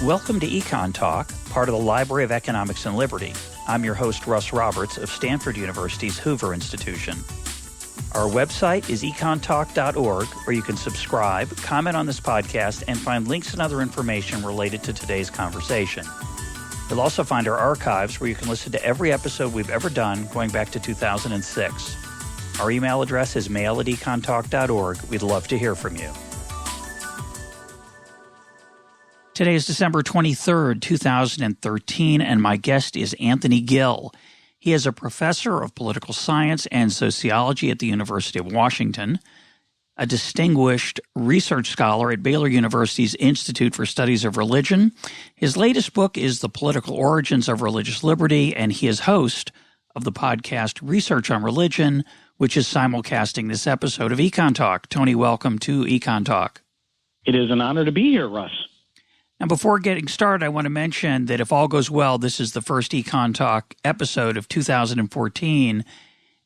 Welcome to Econtalk, part of the Library of Economics and Liberty. I'm your host, Russ Roberts of Stanford University's Hoover Institution. Our website is econtalk.org, where you can subscribe, comment on this podcast, and find links and other information related to today's conversation. You'll also find our archives, where you can listen to every episode we've ever done going back to 2006. Our email address is mail@econtalk.org. We'd love to hear from you. Today is December 23rd, 2013, and my guest is Anthony Gill. He is a professor of political science and sociology at the University of Washington, a distinguished research scholar at Baylor University's Institute for Studies of Religion. His latest book is The Political Origins of Religious Liberty, and he is host of the podcast Research on Religion, which is simulcasting this episode of Econtalk. Tony, welcome to Econtalk. It is an honor to be here, Russ. Now, before getting started, I want to mention that if all goes well, this is the first Econtalk episode of 2014,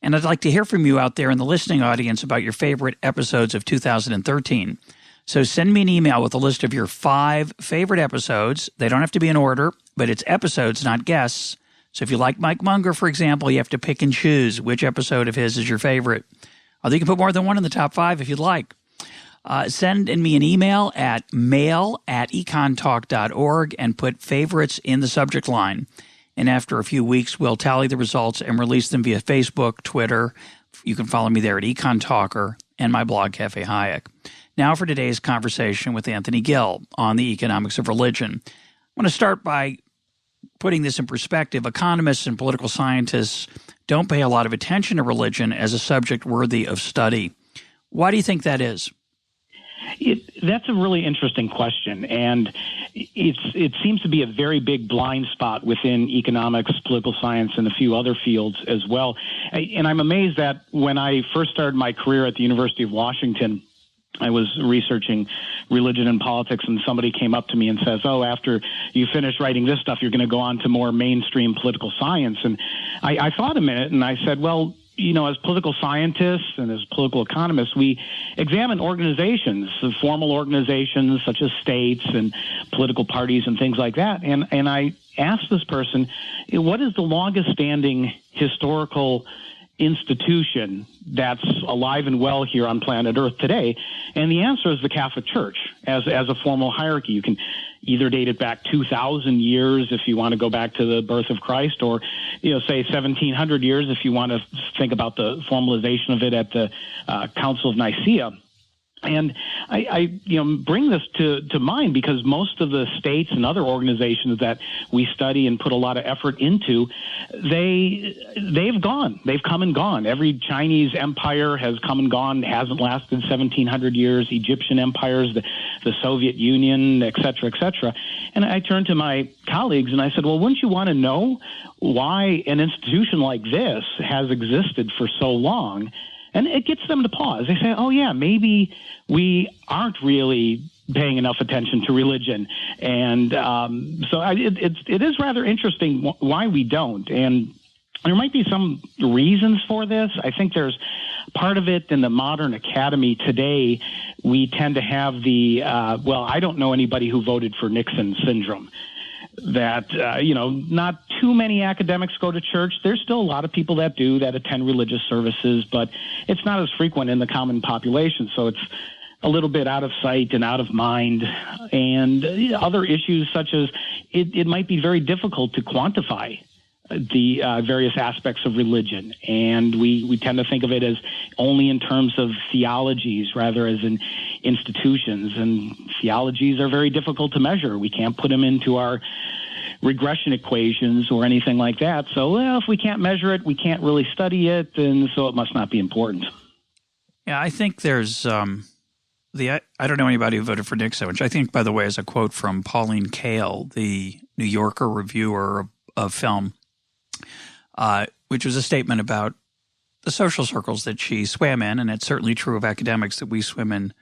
and I'd like to hear from you out there in the listening audience about your favorite episodes of 2013. So send me an email with a list of your 5 favorite episodes. They don't have to be in order, but it's episodes, not guests. So if you like Mike Munger, for example, you have to pick and choose which episode of his is your favorite. Although you can put more than one in the top 5 if you'd like. Send me an email at mail@econtalk.org and put favorites in the subject line. And after a few weeks, we'll tally the results and release them via Facebook, Twitter. You can follow me there at Econtalker and my blog, Cafe Hayek. Now for today's conversation with Anthony Gill on the economics of religion. I want to start by putting this in perspective. Economists and political scientists don't pay a lot of attention to religion as a subject worthy of study. Why do you think that is? That's a really interesting question, and it seems to be a very big blind spot within economics, political science, and a few other fields as well. And I'm amazed that when I first started my career at the University of Washington, I was researching religion and politics, and somebody came up to me and says, "Oh, after you finish writing this stuff, you're going to go on to more mainstream political science." And I thought a minute, and I said, well, you know, as political scientists and as political economists, we examine organizations, formal organizations such as states and political parties and things like that. And I asked this person, what is the longest standing historical institution that's alive and well here on planet Earth today? And the answer is the Catholic Church as a formal hierarchy. You can either date it back 2,000 years if you want to go back to the birth of Christ, or, say 1,700 years if you want to think about the formalization of it at the Council of Nicaea. And I bring this to mind because most of the states and other organizations that we study and put a lot of effort into, they've come and gone. Every Chinese empire has come and gone, hasn't lasted 1,700 years. Egyptian empires, the Soviet Union, et cetera, et cetera. And I turned to my colleagues and I said, well, wouldn't you want to know why an institution like this has existed for so long? And it gets them to pause. They say, oh, yeah, maybe we aren't really paying enough attention to religion. And so it is rather interesting why we don't. And there might be some reasons for this. I think there's part of it in the modern academy today. We tend to have the, I don't know anybody who voted for Nixon syndrome. That, not too many academics go to church. There's still a lot of people that do, that attend religious services, but it's not as frequent in the common population. So it's a little bit out of sight and out of mind. And other issues such as it might be very difficult to quantify the various aspects of religion. And we tend to think of it as only in terms of theologies rather as in institutions. And theologies are very difficult to measure. We can't put them into our regression equations or anything like that. So if we can't measure it, we can't really study it, and so it must not be important. Yeah, I think there's I don't know anybody who voted for Nixon, which I think, by the way, is a quote from Pauline Kael, the New Yorker reviewer of film, which was a statement about the social circles that she swam in, and it's certainly true of academics that we swim in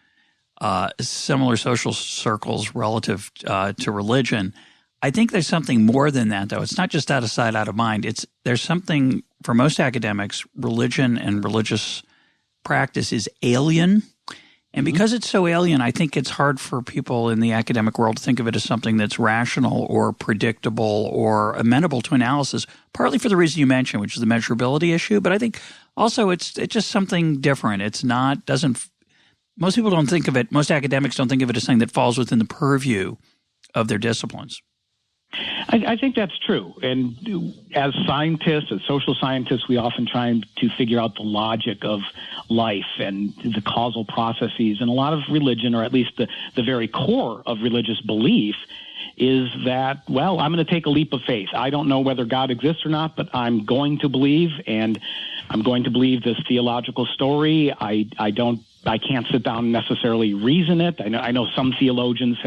similar social circles relative to religion. I think there's something more than that, though. It's not just out of sight, out of mind. There's something, for most academics, religion and religious practice is alien, And because it's so alien, I think it's hard for people in the academic world to think of it as something that's rational or predictable or amenable to analysis, partly for the reason you mentioned, which is the measurability issue. But I think also it's just something different. It's not – most people don't think of it – most academics don't think of it as something that falls within the purview of their disciplines. I think that's true. And as scientists, as social scientists, we often try to figure out the logic of life and the causal processes. And a lot of religion, or at least the very core of religious belief, is that, well, I'm going to take a leap of faith. I don't know whether God exists or not, but I'm going to believe, and I'm going to believe this theological story. I can't sit down and necessarily reason it. I know some theologians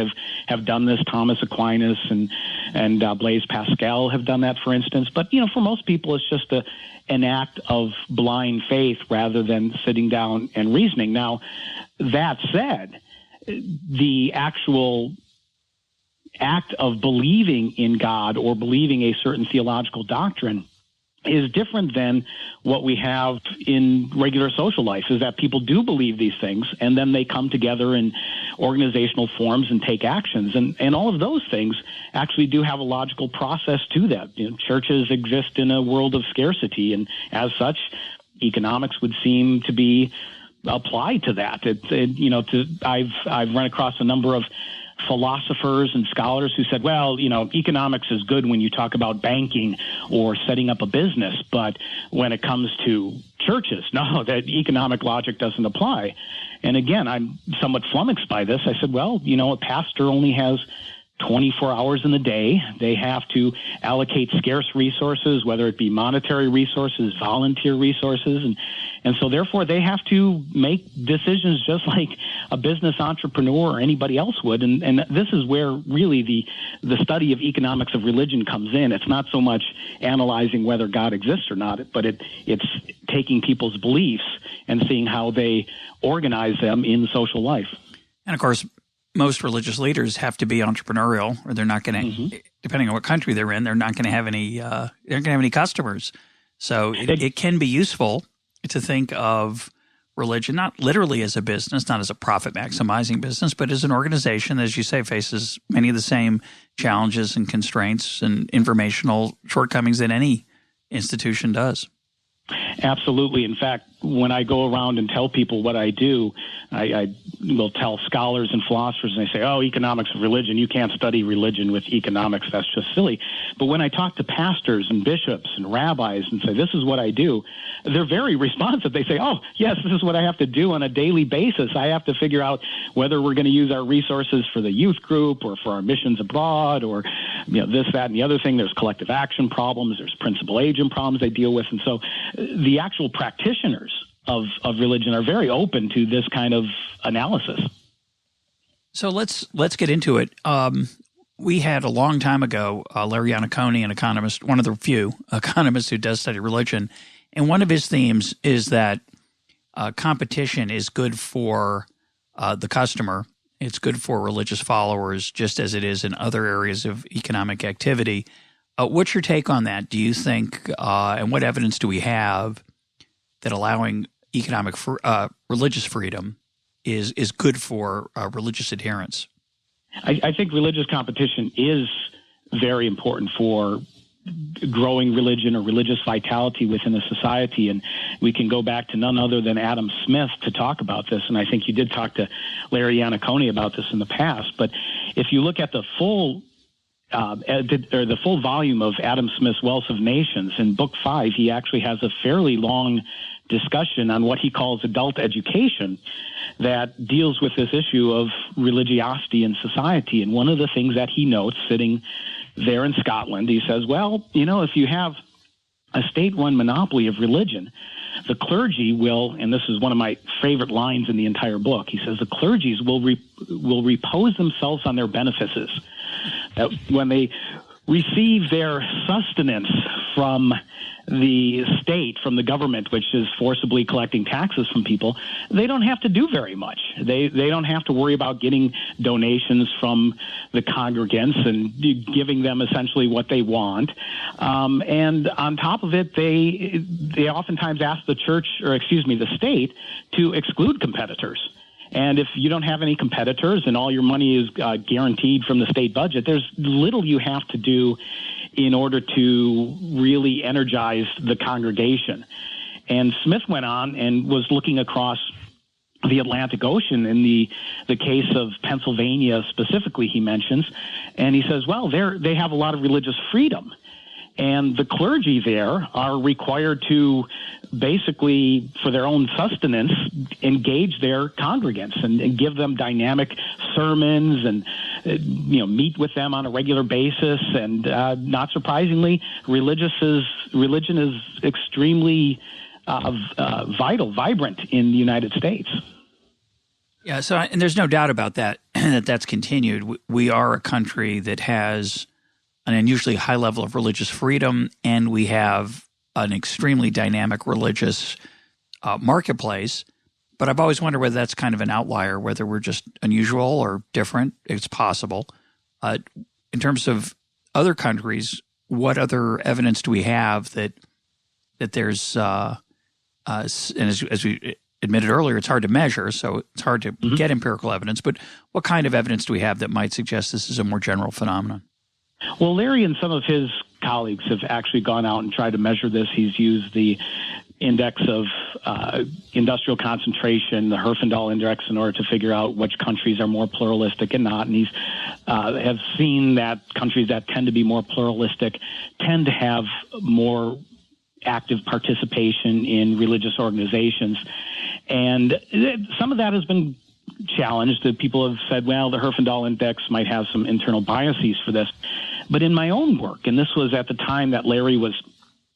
have done this. Thomas Aquinas and Blaise Pascal have done that, for instance. But, for most people, it's just an act of blind faith rather than sitting down and reasoning. Now, that said, the actual act of believing in God or believing a certain theological doctrine is different than what we have in regular social life, is that people do believe these things, and then they come together in organizational forms and take actions. And all of those things actually do have a logical process to that. Churches exist in a world of scarcity, and as such, economics would seem to be applied to that. I've run across a number of philosophers and scholars who said, well, economics is good when you talk about banking or setting up a business, but when it comes to churches, no, that economic logic doesn't apply. And again, I'm somewhat flummoxed by this. I said, well, a pastor only has 24 hours in the day. They have to allocate scarce resources, whether it be monetary resources, volunteer resources, and so therefore they have to make decisions just like a business entrepreneur or anybody else would. And this is where really the study of economics of religion comes in. It's not so much analyzing whether God exists or not, but it's taking people's beliefs and seeing how they organize them in social life. And of course, most religious leaders have to be entrepreneurial, or they're not going to, depending on what country they're in, they're not going to have any, they're not going to have any customers. So it can be useful to think of religion, not literally as a business, not as a profit-maximizing business, but as an organization, as you say, faces many of the same challenges and constraints and informational shortcomings that any institution does. Absolutely. In fact, when I go around and tell people what I do, I will tell scholars and philosophers, and they say, oh, economics of religion, you can't study religion with economics, that's just silly. But when I talk to pastors and bishops and rabbis and say, this is what I do, they're very responsive. They say, oh, yes, this is what I have to do on a daily basis. I have to figure out whether we're going to use our resources for the youth group or for our missions abroad or this, that, and the other thing. There's collective action problems. There's principal agent problems they deal with. And so the actual practitioners of religion are very open to this kind of analysis. So let's get into it. We had a long time ago Larry Iannacone, an economist, one of the few economists who does study religion, and one of his themes is that competition is good for the customer. It's good for religious followers, just as it is in other areas of economic activity. What's your take on that? Do you think, and what evidence do we have that allowing religious freedom is good for religious adherence? I think religious competition is very important for growing religion or religious vitality within a society. And we can go back to none other than Adam Smith to talk about this. And I think you did talk to Larry Iannacone about this in the past. But if you look at the full volume of Adam Smith's Wealth of Nations, in Book 5, he actually has a fairly long discussion on what he calls adult education that deals with this issue of religiosity in society. And one of the things that he notes sitting there in Scotland, he says, well, if you have a state-run monopoly of religion, the clergy will, and this is one of my favorite lines in the entire book, he says the clergies will repose themselves on their benefices. That when they receive their sustenance from the state, from the government, which is forcibly collecting taxes from people, they don't have to do very much. They don't have to worry about getting donations from the congregants and giving them essentially what they want. And on top of it, they oftentimes ask the state to exclude competitors. And if you don't have any competitors and all your money is guaranteed from the state budget, there's little you have to do in order to really energize the congregation. And Smith went on and was looking across the Atlantic Ocean in the case of Pennsylvania specifically, he mentions, and he says, well, they have a lot of religious freedom. And the clergy there are required to basically, for their own sustenance, engage their congregants and give them dynamic sermons and meet with them on a regular basis. And not surprisingly, religion is extremely vibrant in the United States. Yeah, so and there's no doubt about that, that's continued. We are a country that has an unusually high level of religious freedom, and we have an extremely dynamic religious marketplace. But I've always wondered whether that's kind of an outlier, whether we're just unusual or different. It's possible. In terms of other countries, what other evidence do we have that there's and as we admitted earlier, it's hard to measure, so it's hard to get empirical evidence. But what kind of evidence do we have that might suggest this is a more general phenomenon? Well, Larry and some of his colleagues have actually gone out and tried to measure this. He's used the index of industrial concentration, the Herfindahl index, in order to figure out which countries are more pluralistic and not. And he's have seen that countries that tend to be more pluralistic tend to have more active participation in religious organizations. And some of that has been challenged. That people have said, well, the Herfindahl index might have some internal biases for this. But in my own work, and this was at the time that Larry was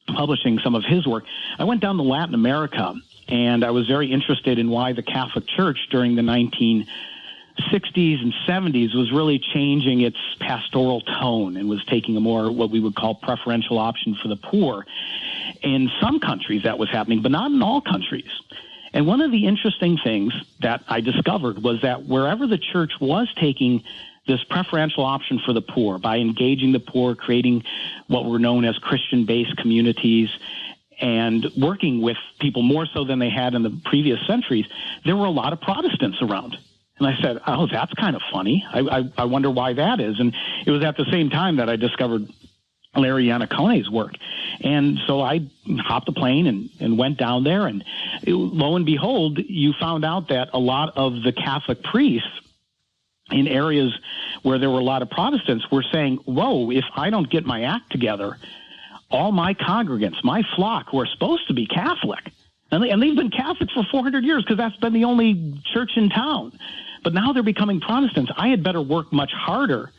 publishing some of his work, I went down to Latin America, and I was very interested in why the Catholic Church during the 1960s and 70s was really changing its pastoral tone and was taking a more what we would call preferential option for the poor. In some countries that was happening, but not in all countries. And one of the interesting things that I discovered was that wherever the church was taking this preferential option for the poor by engaging the poor, creating what were known as Christian-based communities, and working with people more so than they had in the previous centuries, there were a lot of Protestants around. And I said, oh, that's kind of funny. I wonder why that is. And it was at the same time that I discovered Larry Iannacone's work. And so I hopped a plane and went down there, and lo and behold, you found out that a lot of the Catholic priests in areas where there were a lot of Protestants were saying, whoa, if I don't get my act together, all my congregants, my flock, who are supposed to be Catholic, and they've been Catholic for 400 years because that's been the only church in town, but now they're becoming Protestants. I had better work much harder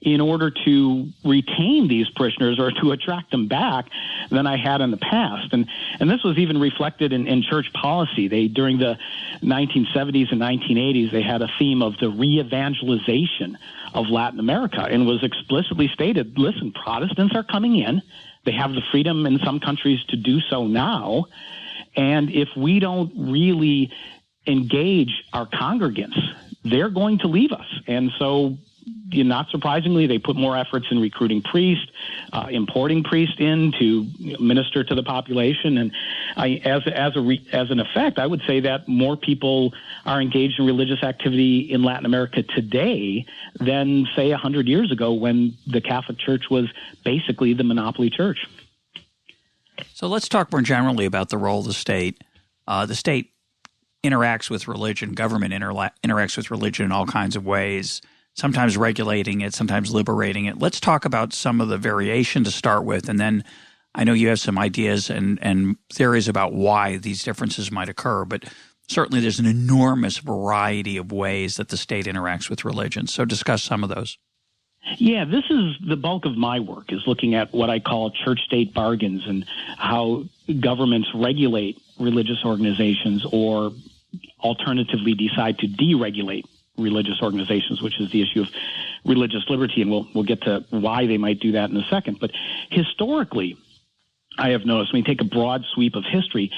in order to retain these parishioners or to attract them back than I had in the past. And this was even reflected in church policy. During the 1970s and 1980s, they had a theme of the re-evangelization of Latin America, and was explicitly stated, listen, Protestants are coming in. They have the freedom in some countries to do so now. And if we don't really engage our congregants, they're going to leave us. And so, not surprisingly, they put more efforts in recruiting priests, importing priests in to minister to the population. And as an effect, I would say that more people are engaged in religious activity in Latin America today than, say, 100 years ago when the Catholic Church was basically the monopoly church. So let's talk more generally about the role of the state. The state interacts with religion. Government interacts with religion in all kinds of ways, sometimes regulating it, sometimes liberating it. Let's talk about some of the variation to start with, and then I know you have some ideas and theories about why these differences might occur, but certainly there's an enormous variety of ways that the state interacts with religion. So discuss some of those. Yeah, this is the bulk of my work, is looking at what I call church-state bargains and how governments regulate religious organizations or alternatively decide to deregulate religious organizations, which is the issue of religious liberty, and we'll get to why they might do that in a second. But historically, I have noticed, when you take a broad sweep of history,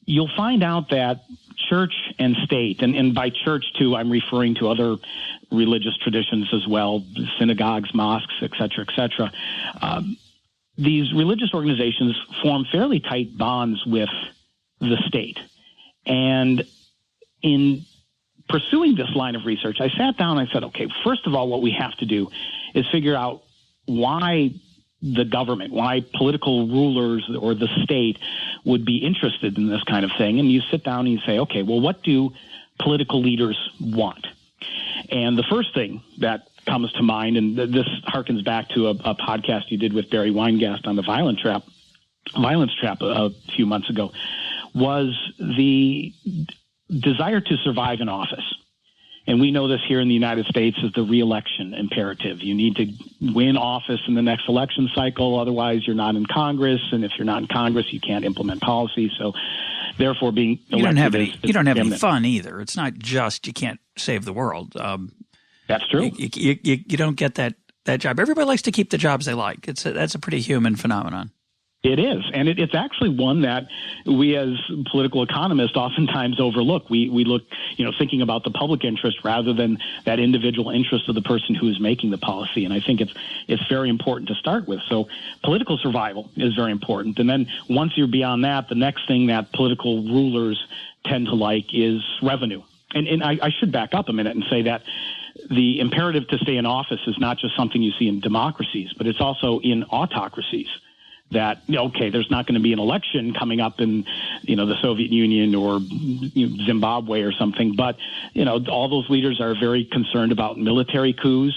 you'll find out that church and state, and by church too, I'm referring to other religious traditions as well, synagogues, mosques, et cetera, these religious organizations form fairly tight bonds with the state. And in pursuing this line of research, I sat down and I said, okay, first of all, what we have to do is figure out why the government, why political rulers or the state would be interested in this kind of thing. And you sit down and you say, okay, well, what do political leaders want? And the first thing that comes to mind, and this harkens back to a podcast you did with Barry Weingast on the violence trap a few months ago, was the desire to survive in office. And we know this here in the United States is the reelection imperative. You need to win office in the next election cycle. Otherwise, you're not in Congress. And if you're not in Congress, you can't implement policy. So therefore, being elected you don't have any fun either. It's not just you can't save the world. That's true. You don't get that job. Everybody likes to keep the jobs they like. That's a pretty human phenomenon. It is, and it's actually one that we as political economists oftentimes overlook. We look, thinking about the public interest rather than that individual interest of the person who is making the policy. And I think it's very important to start with. So political survival is very important. And then once you're beyond that, the next thing that political rulers tend to like is revenue. And I should back up a minute and say that the imperative to stay in office is not just something you see in democracies, but it's also in autocracies. That, there's not going to be an election coming up in, the Soviet Union or Zimbabwe or something. But, all those leaders are very concerned about military coups,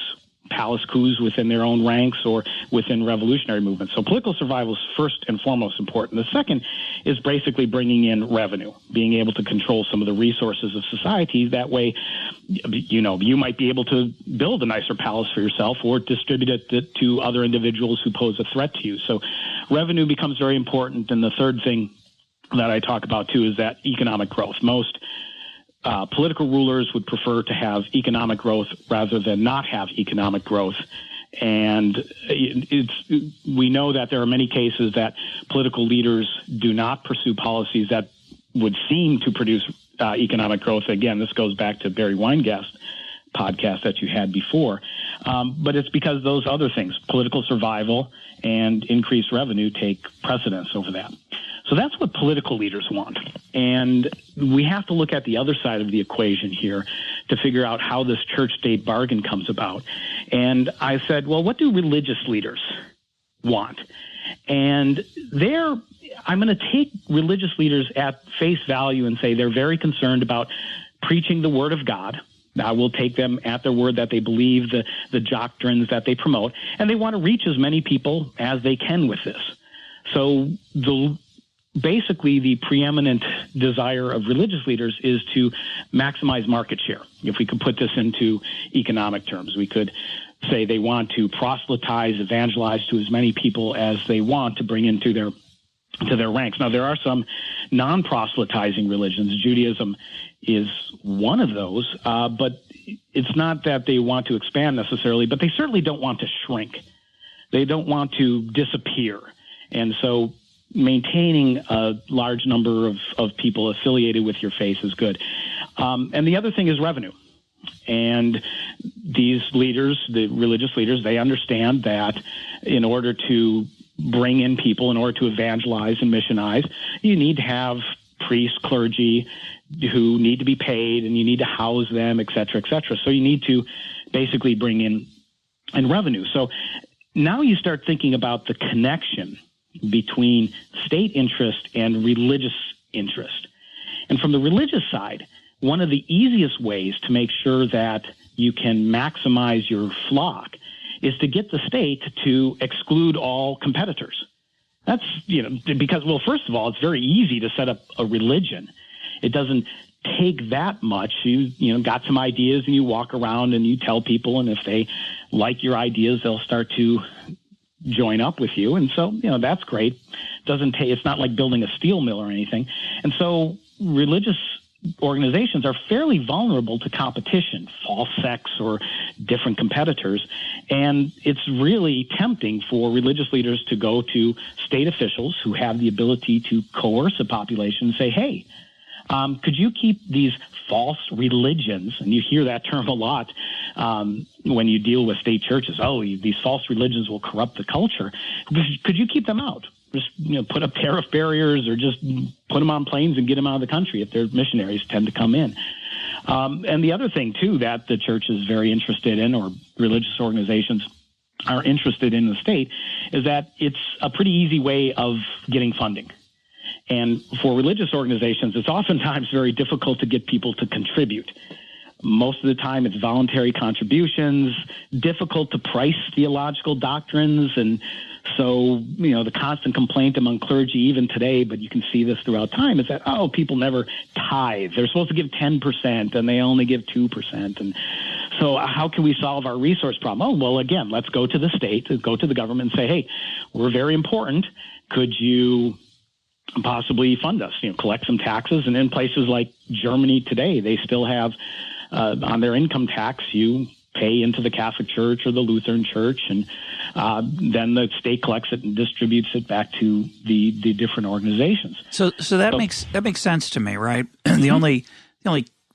palace coups within their own ranks or within revolutionary movements. So political survival is first and foremost important. The second is basically bringing in revenue, being able to control some of the resources of society. That way, you might be able to build a nicer palace for yourself or distribute it to other individuals who pose a threat to you. So revenue becomes very important. And the third thing that I talk about, too, is that economic growth. Most political rulers would prefer to have economic growth rather than not have economic growth. And we know that there are many cases that political leaders do not pursue policies that would seem to produce economic growth. Again, this goes back to Barry Weingast podcast that you had before. But it's because those other things, political survival and increased revenue, take precedence over that. So that's what political leaders want. And we have to look at the other side of the equation here to figure out how this church-state bargain comes about. And I said, well, what do religious leaders want? And I'm going to take religious leaders at face value and say they're very concerned about preaching the word of God. I will take them at their word that they believe the doctrines that they promote, and they want to reach as many people as they can with this. So basically, the preeminent desire of religious leaders is to maximize market share. If we could put this into economic terms, we could say they want to proselytize, evangelize to as many people as they want to bring into their ranks. Now, there are some non-proselytizing religions. Judaism is one of those, but it's not that they want to expand necessarily, but they certainly don't want to shrink. They don't want to disappear. And so maintaining a large number of people affiliated with your faith is good. And the other thing is revenue. And these leaders, the religious leaders, they understand that in order to bring in people, in order to evangelize and missionize, you need to have priests, clergy who need to be paid, and you need to house them, et cetera, et cetera. So you need to basically bring in revenue. So now you start thinking about the connection between state interest and religious interest. And from the religious side, one of the easiest ways to make sure that you can maximize your flock is to get the state to exclude all competitors. That's, because, well, first of all, it's very easy to set up a religion. It doesn't take that much. You got some ideas and you walk around and you tell people, and if they like your ideas, they'll start to join up with you. And so, that's great. It's not like building a steel mill or anything. And so religious organizations are fairly vulnerable to competition, false sects or different competitors. And it's really tempting for religious leaders to go to state officials who have the ability to coerce a population and say, hey, could you keep these false religions, and you hear that term a lot when you deal with state churches, these false religions will corrupt the culture. Could you keep them out? Just put up tariff barriers or just put them on planes and get them out of the country if their missionaries tend to come in. And the other thing, too, that the church is very interested in, or religious organizations are interested in the state, is that it's a pretty easy way of getting funding. And for religious organizations, it's oftentimes very difficult to get people to contribute. Most of the time, it's voluntary contributions, difficult to price theological doctrines. And so, the constant complaint among clergy, even today, but you can see this throughout time, is that, people never tithe. They're supposed to give 10%, and they only give 2%. And so how can we solve our resource problem? Oh, well, again, let's go to the state, go to the government and say, hey, we're very important. Could you possibly fund us, collect some taxes? And in places like Germany today, they still have on their income tax, you pay into the Catholic Church or the Lutheran Church, and then the state collects it and distributes it back to the different organizations. So that makes sense to me, right? The only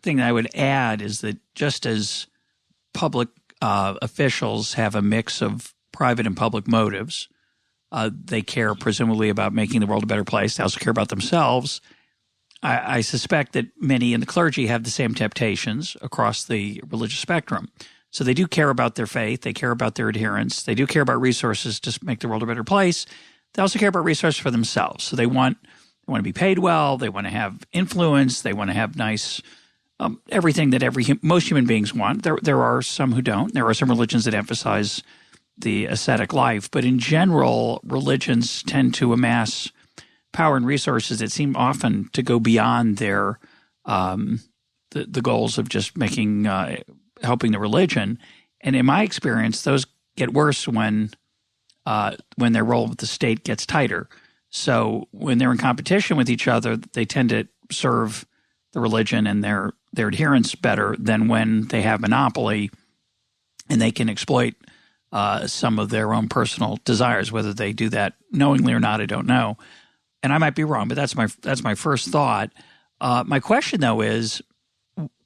thing that I would add is that just as public officials have a mix of private and public motives, they care presumably about making the world a better place. They also care about themselves. I suspect that many in the clergy have the same temptations across the religious spectrum. So they do care about their faith. They care about their adherence. They do care about resources to make the world a better place. They also care about resources for themselves. So they want to be paid well. They want to have influence. They want to have nice everything that most human beings want. There are some who don't. There are some religions that emphasize the ascetic life. But in general, religions tend to amass power and resources that seem often to go beyond their the goals of just helping the religion. And in my experience, those get worse when their role with the state gets tighter. So when they're in competition with each other, they tend to serve the religion and their adherents better than when they have monopoly and they can exploit some of their own personal desires. Whether they do that knowingly or not, I don't know. And I might be wrong, but that's my first thought. My question, though, is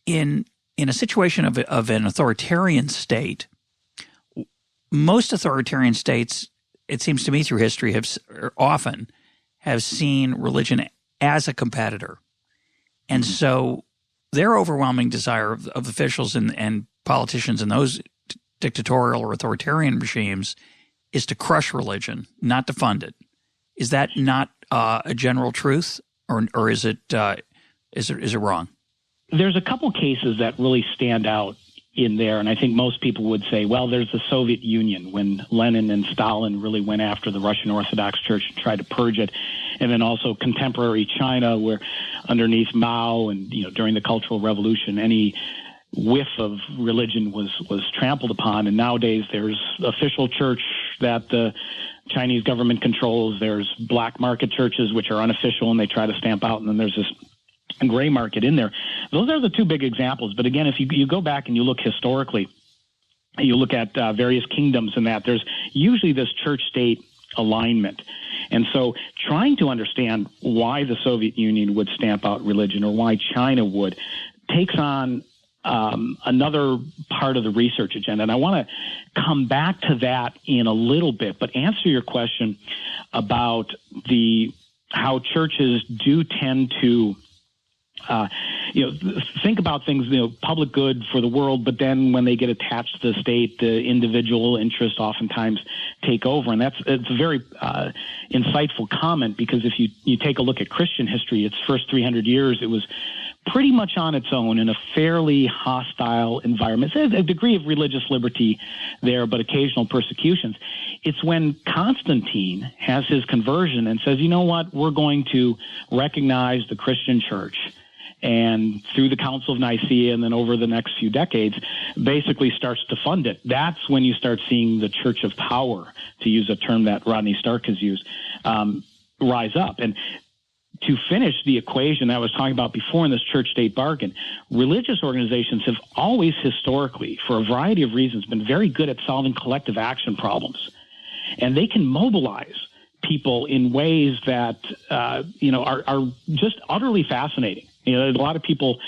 in a situation of an authoritarian state, most authoritarian states, it seems to me through history, often have seen religion as a competitor. And so their overwhelming desire of officials and politicians in those dictatorial or authoritarian regimes is to crush religion, not to fund it. Is that not a general truth, or is it wrong? There's a couple cases that really stand out in there, and I think most people would say, well, there's the Soviet Union when Lenin and Stalin really went after the Russian Orthodox Church and tried to purge it, and then also contemporary China, where underneath Mao and during the Cultural Revolution, any whiff of religion was trampled upon, and nowadays there's official church that the Chinese government controls. There's black market churches which are unofficial and they try to stamp out, and then there's this gray market in there. Those are the two big examples. But again, if you go back and you look historically, you look at various kingdoms and that, there's usually this church-state alignment. And so trying to understand why the Soviet Union would stamp out religion or why China would takes on another part of the research agenda. And I want to come back to that in a little bit, but answer your question about how churches do tend to think about things, public good for the world, but then when they get attached to the state, the individual interests oftentimes take over. And it's a very insightful comment, because if you take a look at Christian history, its first 300 years, it was pretty much on its own in a fairly hostile environment. There's a degree of religious liberty there, but occasional persecutions. It's when Constantine has his conversion and says, you know what, we're going to recognize the Christian church. And through the Council of Nicaea and then over the next few decades, basically starts to fund it. That's when you start seeing the church of power, to use a term that Rodney Stark has used, rise up. And to finish the equation I was talking about before in this church-state bargain, religious organizations have always historically, for a variety of reasons, been very good at solving collective action problems. And they can mobilize people in ways that, are just utterly fascinating. There's a lot of people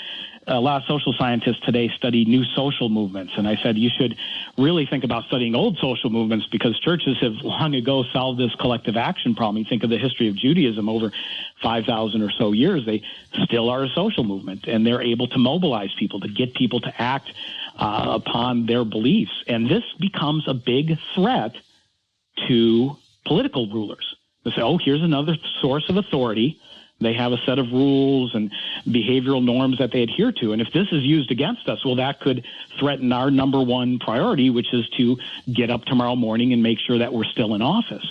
a lot of social scientists today study new social movements. And I said, you should really think about studying old social movements because churches have long ago solved this collective action problem. You think of the history of Judaism over 5,000 or so years. They still are a social movement, and they're able to mobilize people, to get people to act upon their beliefs. And this becomes a big threat to political rulers. They say, oh, here's another source of authority. They have a set of rules and behavioral norms that they adhere to. And if this is used against us, well, that could threaten our number one priority, which is to get up tomorrow morning and make sure that we're still in office.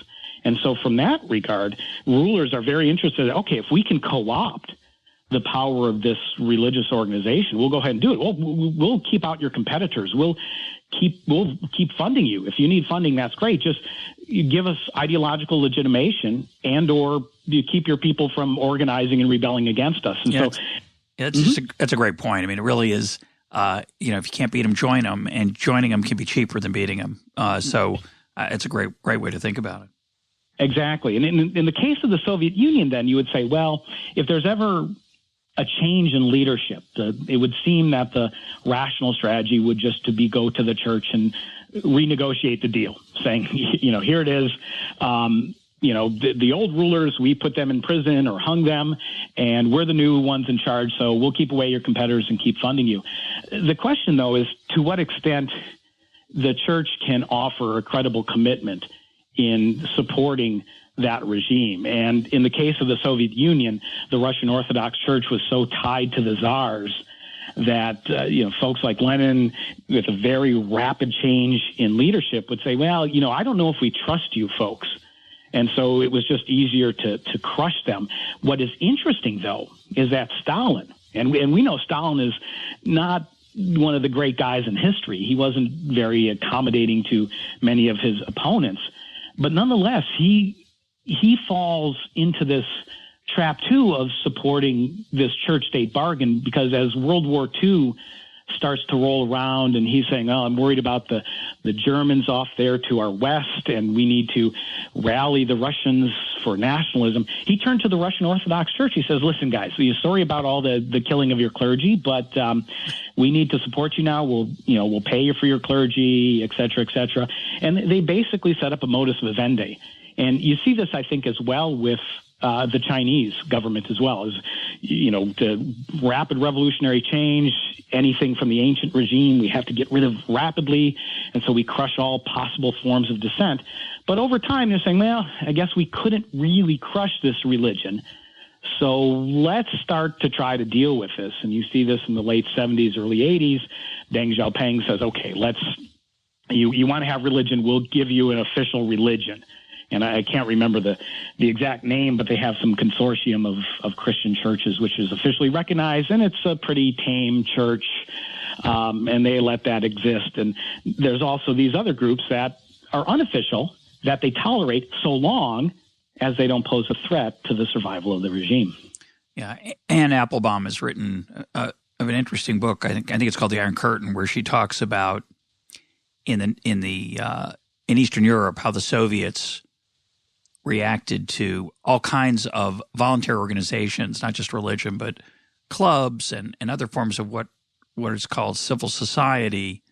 And so from that regard, rulers are very interested. Okay, if we can co-opt the power of this religious organization, we'll go ahead and do it. We'll keep out your competitors. We'll keep funding you. If you need funding, that's great. Just you give us ideological legitimation and or you keep your people from organizing and rebelling against us. And that's a great point. I mean, it really is, if you can't beat them, join them, and joining them can be cheaper than beating them. So it's a great way to think about it. Exactly. And in the case of the Soviet Union, then you would say, well, if there's ever a change in leadership, it would seem that the rational strategy would just to be go to the church and renegotiate the deal, saying, here it is. The old rulers, we put them in prison or hung them, and we're the new ones in charge, so we'll keep away your competitors and keep funding you. The question, though, is to what extent the church can offer a credible commitment in supporting that regime. And in the case of the Soviet Union, the Russian Orthodox Church was so tied to the czars that folks like Lenin, with a very rapid change in leadership, would say, well, I don't know if we trust you folks. And so it was just easier to crush them. What is interesting, though, is that Stalin, and we know Stalin is not one of the great guys in history. He wasn't very accommodating to many of his opponents. But nonetheless, he falls into this trap, too, of supporting this church-state bargain, because as World War II starts to roll around and he's saying, I'm worried about the Germans off there to our west, and we need to rally the Russians for nationalism. He turned to the Russian Orthodox Church. He says, listen, guys, sorry about all the killing of your clergy, but we need to support you now. We'll pay you for your clergy, et cetera, et cetera. And they basically set up a modus vivendi. And you see this, I think, as well with the Chinese government as well. As the rapid revolutionary change, anything from the ancient regime we have to get rid of rapidly, and so we crush all possible forms of dissent. But over time, they're saying, well, I guess we couldn't really crush this religion, so let's start to try to deal with this. And you see this in the late 70s, early 80s. Deng Xiaoping says, okay, you want to have religion, we'll give you an official religion. And I can't remember the exact name, but they have some consortium of Christian churches, which is officially recognized, and it's a pretty tame church, and they let that exist. And there's also these other groups that are unofficial, that they tolerate so long as they don't pose a threat to the survival of the regime. Yeah, Anne Applebaum has written of an interesting book. I think it's called The Iron Curtain, where she talks about in Eastern Europe how the Soviets reacted to all kinds of voluntary organizations, not just religion, but clubs and other forms of what is called civil society,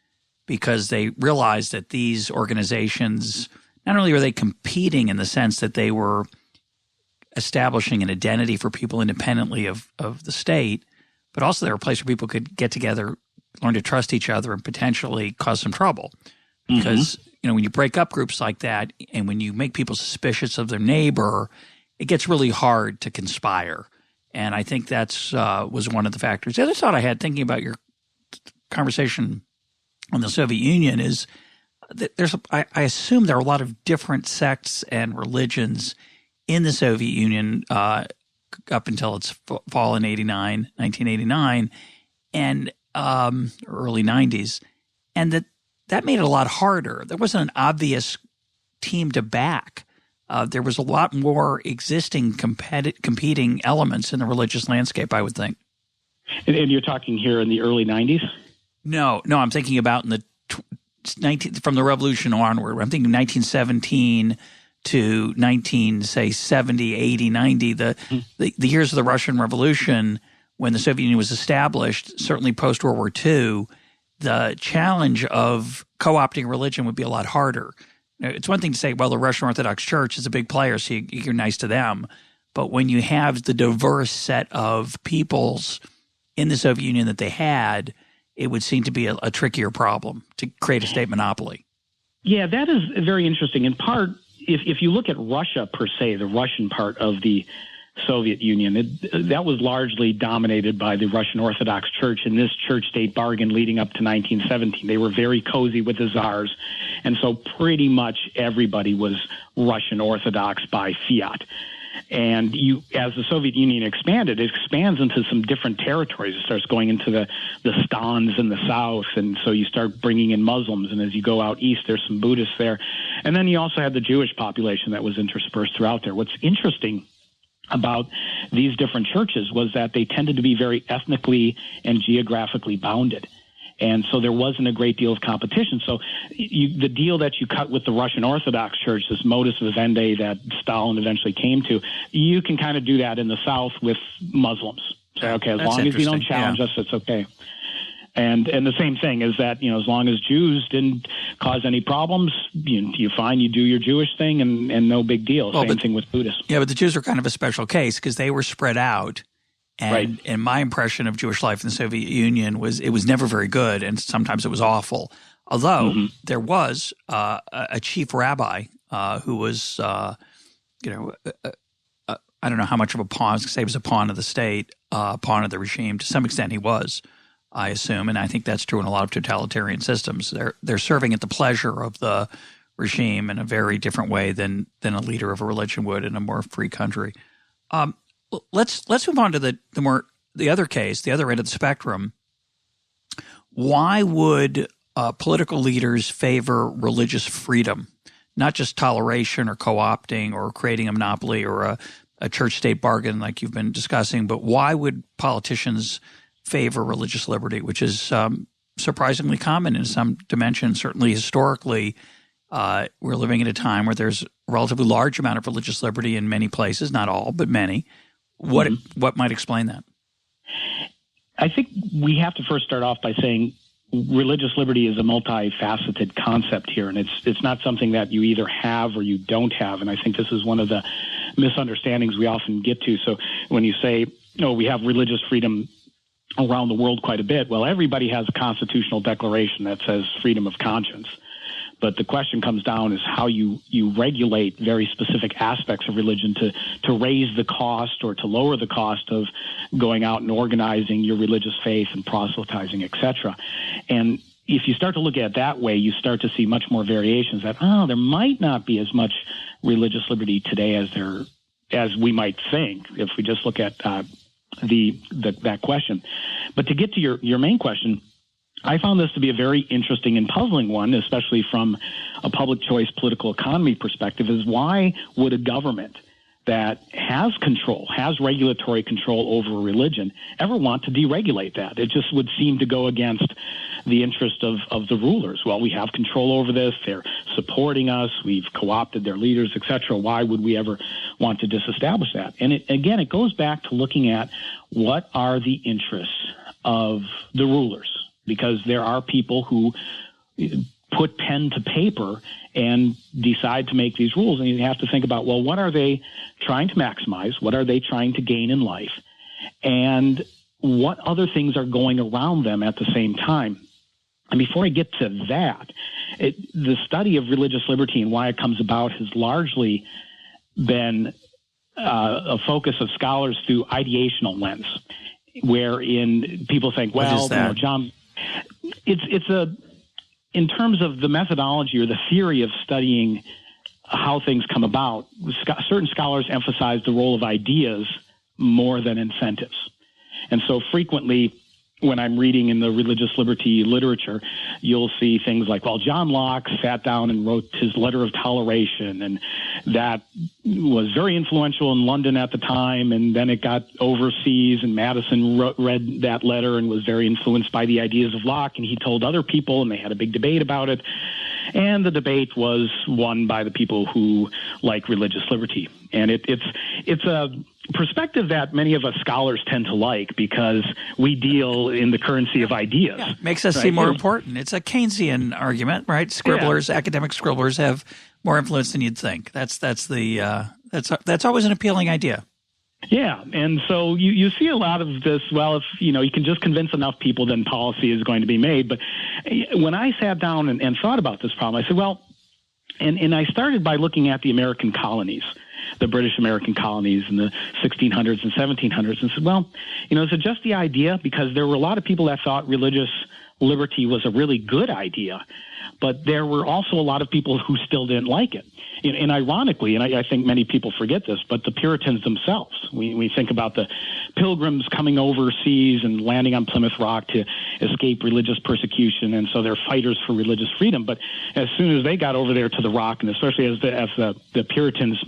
because they realized that these organizations, not only were they competing in the sense that they were establishing an identity for people independently of the state, but also they were a place where people could get together, learn to trust each other, and potentially cause some trouble. Because when you break up groups like that and when you make people suspicious of their neighbor, it gets really hard to conspire. And I think that's was one of the factors. The other thought I had thinking about your conversation on the Soviet Union is that I assume there are a lot of different sects and religions in the Soviet Union up until its fall in 1989, and early 90s, and that made it a lot harder. There wasn't an obvious team to back. There was a lot more existing competing elements in the religious landscape, I would think. And you're talking here in the early 90s? No, I'm thinking about from the revolution onward. I'm thinking 1917 to 70, 80, 90, the years of the Russian Revolution, when the Soviet Union was established, certainly post-World War II, the challenge of co-opting religion would be a lot harder. It's one thing to say, well, the Russian Orthodox Church is a big player, so you're nice to them. But when you have the diverse set of peoples in the Soviet Union that they had, it would seem to be a trickier problem to create a state monopoly. Yeah, that is very interesting. In part, if you look at Russia per se, the Russian part of the Soviet Union, that was largely dominated by the Russian Orthodox Church in this church-state bargain leading up to 1917. They were very cozy with the czars, and so pretty much everybody was Russian Orthodox by fiat. And as the Soviet Union expanded, it expands into some different territories. It starts going into the Stans in the south, and so you start bringing in Muslims. And as you go out east, there's some Buddhists there. And then you also had the Jewish population that was interspersed throughout there. What's interesting about these different churches was that they tended to be very ethnically and geographically bounded. And so there wasn't a great deal of competition. So the deal that you cut with the Russian Orthodox Church, this modus vivendi that Stalin eventually came to, you can kind of do that in the South with Muslims. Say, okay, as long as you don't challenge us, it's okay. And the same thing is that, as long as Jews didn't cause any problems, you fine, you do your Jewish thing and no big deal. Same thing with Buddhists. Yeah, but the Jews are kind of a special case because they were spread out. And my impression of Jewish life in the Soviet Union was it was never very good, and sometimes it was awful. Although there was a chief rabbi who was, I don't know how much of a pawn. I was going to say he was a pawn of the state, pawn of the regime. To some extent, he was, I assume, and I think that's true in a lot of totalitarian systems. They're serving at the pleasure of the regime in a very different way than a leader of a religion would in a more free country. Let's move on to the other case, the other end of the spectrum. Why would political leaders favor religious freedom, not just toleration or co-opting or creating a monopoly or a church-state bargain like you've been discussing, but why would politicians favor religious liberty, which is surprisingly common in some dimension? Certainly historically, we're living at a time where there's a relatively large amount of religious liberty in many places, not all, but many. What might explain that? I think we have to first start off by saying religious liberty is a multifaceted concept here, and it's not something that you either have or you don't have. And I think this is one of the misunderstandings we often get to. So when you say, we have religious freedom around the world quite a bit, well, everybody has a constitutional declaration that says freedom of conscience. But the question comes down is how you regulate very specific aspects of religion to raise the cost or to lower the cost of going out and organizing your religious faith and proselytizing, etc. And if you start to look at it that way, you start to see much more variations that, there might not be as much religious liberty today as we might think if we just look at that question. But to get to your main question, I found this to be a very interesting and puzzling one, especially from a public choice political economy perspective, is why would a government that has regulatory control over religion, ever want to deregulate that? It just would seem to go against the interest of the rulers. Well, we have control over this. They're supporting us. We've co-opted their leaders, etc. Why would we ever want to disestablish that? And it goes back to looking at what are the interests of the rulers. Because there are people who put pen to paper and decide to make these rules. And you have to think about, well, what are they trying to maximize? What are they trying to gain in life? And what other things are going around them at the same time? And before I get to that, the study of religious liberty and why it comes about has largely been a focus of scholars through ideational lens, wherein people think, well, John, in terms of the methodology or the theory of studying how things come about, certain scholars emphasize the role of ideas more than incentives. And so frequently when I'm reading in the religious liberty literature, you'll see things like, well, John Locke sat down and wrote his letter of toleration, and that was very influential in London at the time, and then it got overseas, and Madison read that letter and was very influenced by the ideas of Locke, and he told other people, and they had a big debate about it. And the debate was won by the people who like religious liberty. And it's a perspective that many of us scholars tend to like because we deal in the currency of ideas. Yeah, makes us seem more important. It's a Keynesian argument, right? Scribblers, academic scribblers have more influence than you'd think. That's always an appealing idea. Yeah, and so you see a lot of this, well, if you can just convince enough people, then policy is going to be made. But when I sat down and thought about this problem, I said, well, and I started by looking at the American colonies, the British American colonies in the 1600s and 1700s, and said, well, is it just the idea? Because there were a lot of people that thought religious liberty was a really good idea, but there were also a lot of people who still didn't like it. And ironically, and I think many people forget this, but the Puritans themselves, we think about the Pilgrims coming overseas and landing on Plymouth Rock to escape religious persecution, and so they're fighters for religious freedom. But as soon as they got over there to the Rock, and especially as the Puritans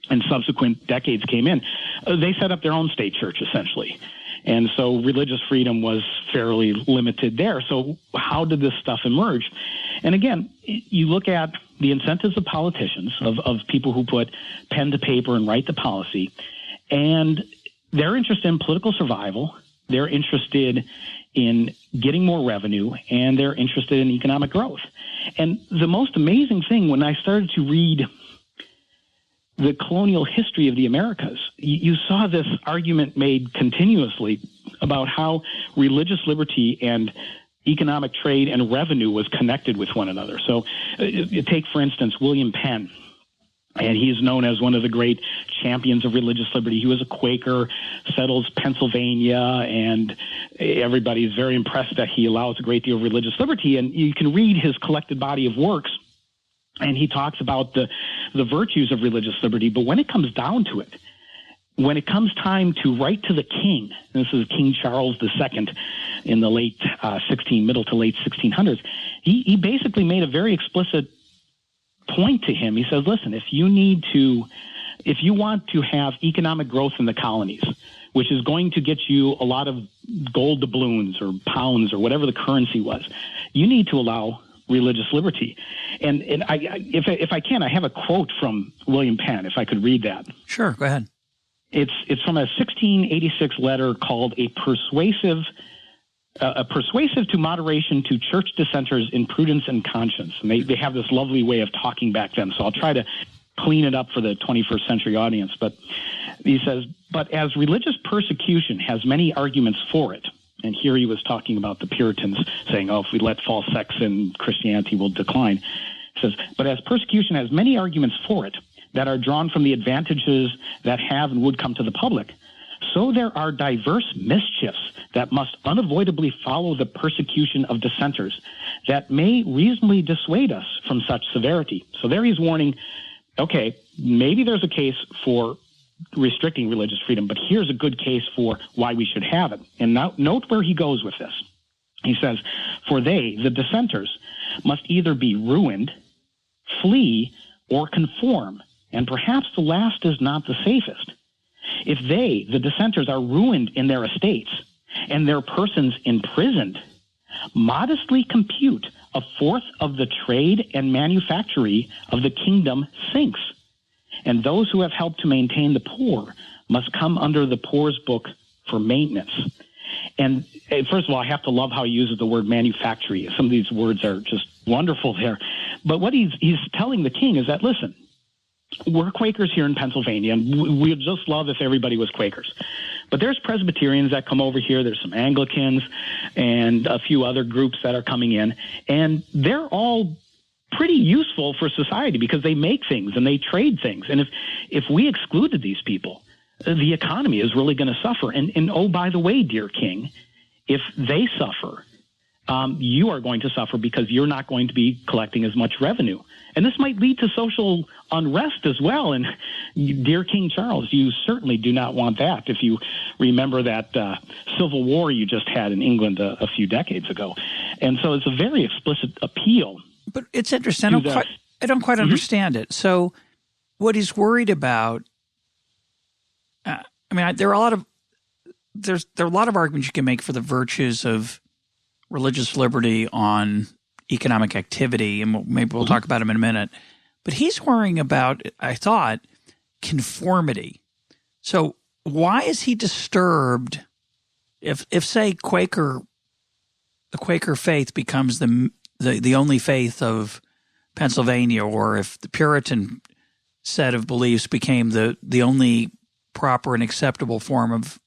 and subsequent decades came in, they set up their own state church, essentially. And so religious freedom was fairly limited there. So how did this stuff emerge? And again, you look at the incentives of politicians, of people who put pen to paper and write the policy, and they're interested in political survival, they're interested in getting more revenue, and they're interested in economic growth. And the most amazing thing, when I started to read the colonial history of the Americas, you saw this argument made continuously about how religious liberty and economic trade and revenue was connected with one another. So take, for instance, William Penn, and he's known as one of the great champions of religious liberty. He was a Quaker, settles Pennsylvania, and everybody's very impressed that he allows a great deal of religious liberty. And you can read his collected body of works, and he talks about the virtues of religious liberty. But when it comes down to it, when it comes time to write to the king, this is King Charles II in the middle to late 1600s, he basically made a very explicit point to him. He says, listen, if you want to have economic growth in the colonies, which is going to get you a lot of gold doubloons or pounds or whatever the currency was, you need to allow religious liberty. And if I can, I have a quote from William Penn, if I could read that. Sure, go ahead. It's from a 1686 letter called a persuasive to moderation to church dissenters in prudence and conscience. And they have this lovely way of talking back then, so I'll try to clean it up for the 21st century audience. But he says, but as religious persecution has many arguments for it, and here he was talking about the Puritans saying, oh, if we let false sex in, Christianity will decline. He says, but as persecution has many arguments for it that are drawn from the advantages that have and would come to the public, so there are diverse mischiefs that must unavoidably follow the persecution of dissenters that may reasonably dissuade us from such severity. So there he's warning, okay, maybe there's a case for restricting religious freedom, but here's a good case for why we should have it. And now note where he goes with this. He says, for they, the dissenters, must either be ruined, flee, or conform, and perhaps the last is not the safest. If they, the dissenters, are ruined in their estates and their persons imprisoned, modestly compute a fourth of the trade and manufactory of the kingdom sinks, and those who have helped to maintain the poor must come under the poor's book for maintenance. And first of all, I have to love how he uses the word manufactory. Some of these words are just wonderful there. But what he's telling the king is that, listen, we're Quakers here in Pennsylvania, and we'd just love if everybody was Quakers. But there's Presbyterians that come over here. There's some Anglicans and a few other groups that are coming in, and they're all pretty useful for society because they make things and they trade things. And if we excluded these people, the economy is really going to suffer. And oh, by the way, dear king, if they suffer, you are going to suffer because you're not going to be collecting as much revenue. And this might lead to social unrest as well. And dear King Charles, you certainly do not want that if you remember that civil war you just had in England a few decades ago. And so it's a very explicit appeal. But it's interesting. I don't quite understand it. So what he's worried about, there are a lot of arguments you can make for the virtues of religious liberty on economic activity, and maybe we'll talk about him in a minute. But he's worrying about, I thought, conformity. So why is he disturbed if say, the Quaker faith becomes the only faith of Pennsylvania, or if the Puritan set of beliefs became the only proper and acceptable form of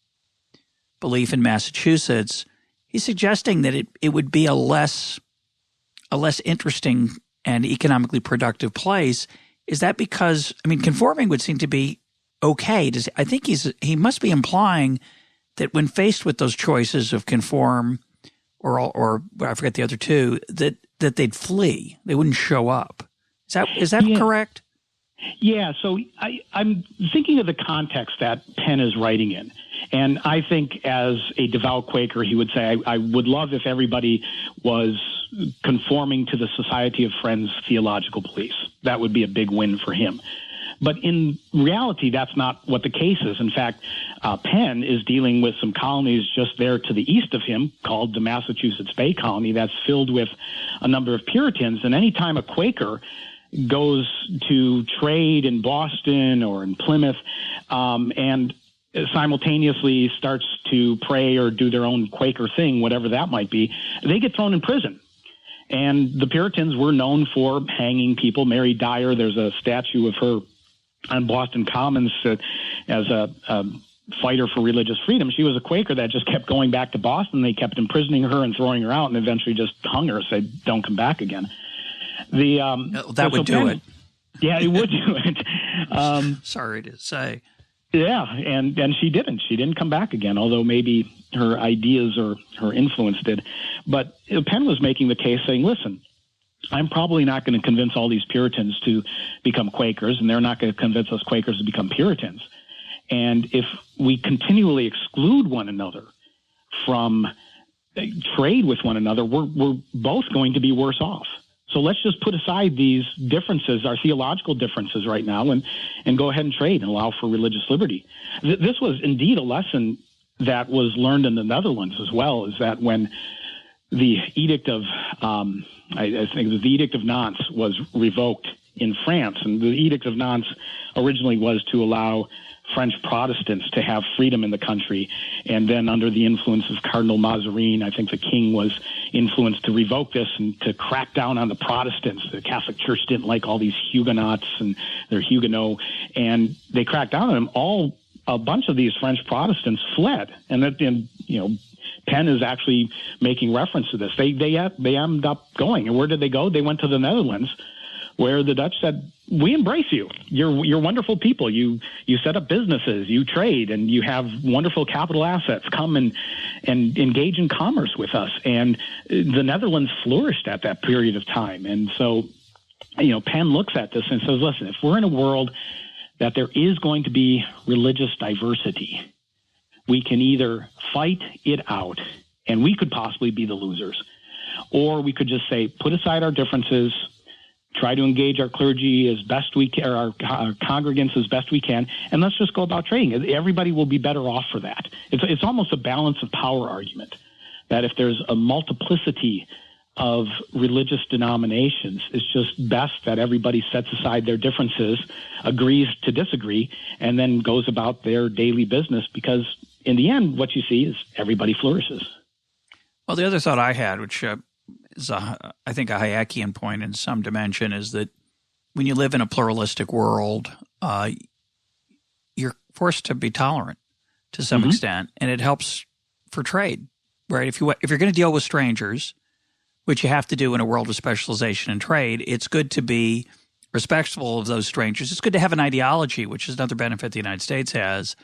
belief in Massachusetts? He's suggesting that it would be a less interesting and economically productive place. Is that because, conforming would seem to be okay? I think he must be implying that when faced with those choices of conform or I forget the other two, that they'd flee. They wouldn't show up. Is that correct? Yeah, so I'm thinking of the context that Penn is writing in. And I think as a devout Quaker, he would say, I would love if everybody was conforming to the Society of Friends theological beliefs. That would be a big win for him. But in reality, that's not what the case is. In fact, Penn is dealing with some colonies just there to the east of him called the Massachusetts Bay Colony that's filled with a number of Puritans. And anytime a Quaker goes to trade in Boston or in Plymouth and simultaneously starts to pray or do their own Quaker thing, whatever that might be, they get thrown in prison. And the Puritans were known for hanging people. Mary Dyer, there's a statue of her on Boston Commons as a fighter for religious freedom. She was a Quaker that just kept going back to Boston. They kept imprisoning her and throwing her out, and eventually just hung her, said, don't come back again. That would do it. Yeah, it would do it. Sorry to say. Yeah, and she didn't. She didn't come back again, although maybe her ideas or her influence did. But Penn was making the case saying, listen, I'm probably not going to convince all these Puritans to become Quakers, and they're not going to convince us Quakers to become Puritans. And if we continually exclude one another from trade with one another, we're both going to be worse off. So let's just put aside these differences, our theological differences right now, and go ahead and trade and allow for religious liberty. This was indeed a lesson that was learned in the Netherlands as well, is that when the Edict of, I think the Edict of Nantes was revoked in France, and the Edict of Nantes originally was to allow French Protestants to have freedom in the country. And then under the influence of Cardinal Mazarin, I think the king was influenced to revoke this and to crack down on the Protestants. The Catholic Church didn't like all these Huguenots and they're Huguenot, and they cracked down on them. A bunch of these French Protestants fled. And Penn is actually making reference to this. They ended up going. And where did they go? They went to the Netherlands, where the Dutch said, we embrace you. You're wonderful people. You set up businesses, you trade, and you have wonderful capital assets. Come and engage in commerce with us. And the Netherlands flourished at that period of time. And so, Penn looks at this and says, listen, if we're in a world that there is going to be religious diversity, we can either fight it out, and we could possibly be the losers, or we could just say, put aside our differences, try to engage our clergy as best we can, or our congregants as best we can, and let's just go about trading. Everybody will be better off for that. It's almost a balance of power argument, that if there's a multiplicity of religious denominations, it's just best that everybody sets aside their differences, agrees to disagree, and then goes about their daily business, because in the end, what you see is everybody flourishes. Well, the other thought I had, which is, I think, a Hayekian point in some dimension, is that when you live in a pluralistic world, you're forced to be tolerant to some extent, and it helps for trade, right? If you're going to deal with strangers, which you have to do in a world of specialization and trade, it's good to be respectful of those strangers. It's good to have an ideology, which is another benefit the United States has,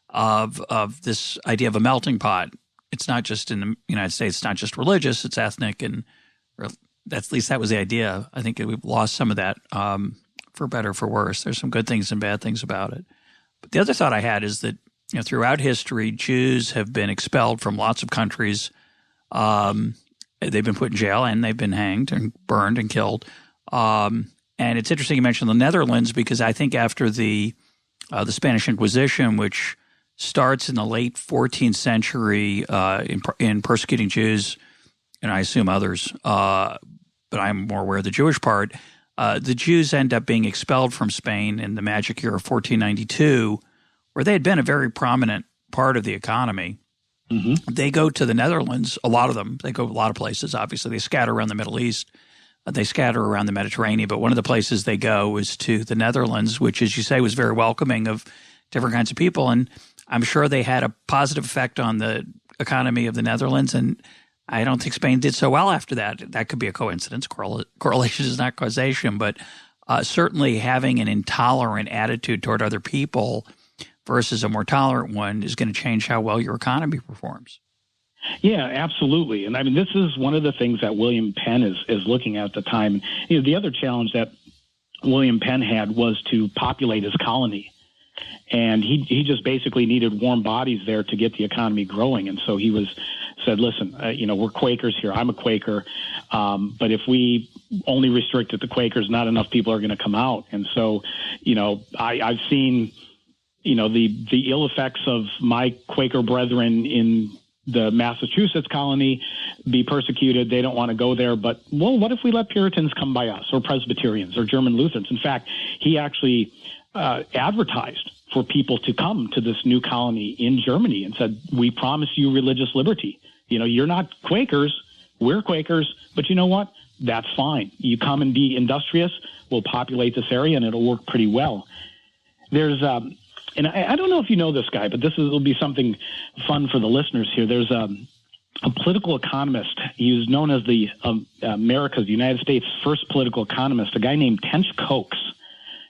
of this idea of a melting pot. It's not just in the United States, it's not just religious, it's ethnic, and at least that was the idea. I think we've lost some of that for better or for worse. There's some good things and bad things about it. But the other thought I had is that throughout history, Jews have been expelled from lots of countries. They've been put in jail and they've been hanged and burned and killed. And it's interesting you mentioned the Netherlands, because I think after the Spanish Inquisition, which starts in the late 14th century in persecuting Jews, and I assume others, but I'm more aware of the Jewish part. The Jews end up being expelled from Spain in the magic year of 1492, where they had been a very prominent part of the economy. Mm-hmm. They go to the Netherlands, a lot of them. They go a lot of places, obviously. They scatter around the Middle East. They scatter around the Mediterranean. But one of the places they go is to the Netherlands, which, as you say, was very welcoming of different kinds of people. And I'm sure they had a positive effect on the economy of the Netherlands. And I don't think Spain did so well after that. That could be a coincidence. Correlation is not causation. But certainly having an intolerant attitude toward other people versus a more tolerant one is going to change how well your economy performs. Yeah, absolutely. And I mean, this is one of the things that William Penn is looking at the time. You know, the other challenge that William Penn had was to populate his colony. And he just basically needed warm bodies there to get the economy growing. And so he said, listen, we're Quakers here. I'm a Quaker. But if we only restrict it to Quakers, not enough people are going to come out. And so, I've seen, the ill effects of my Quaker brethren in the Massachusetts colony be persecuted. They don't want to go there. But, well, what if we let Puritans come by us, or Presbyterians or German Lutherans? In fact, he actually advertised for people to come to this new colony in Germany and said, we promise you religious liberty. You're not Quakers. We're Quakers. But you know what? That's fine. You come and be industrious. We'll populate this area, and it'll work pretty well. There's and I don't know if you know this guy, but will be something fun for the listeners here. There's a political economist. He was known as the United States' first political economist, a guy named Tench Coxe.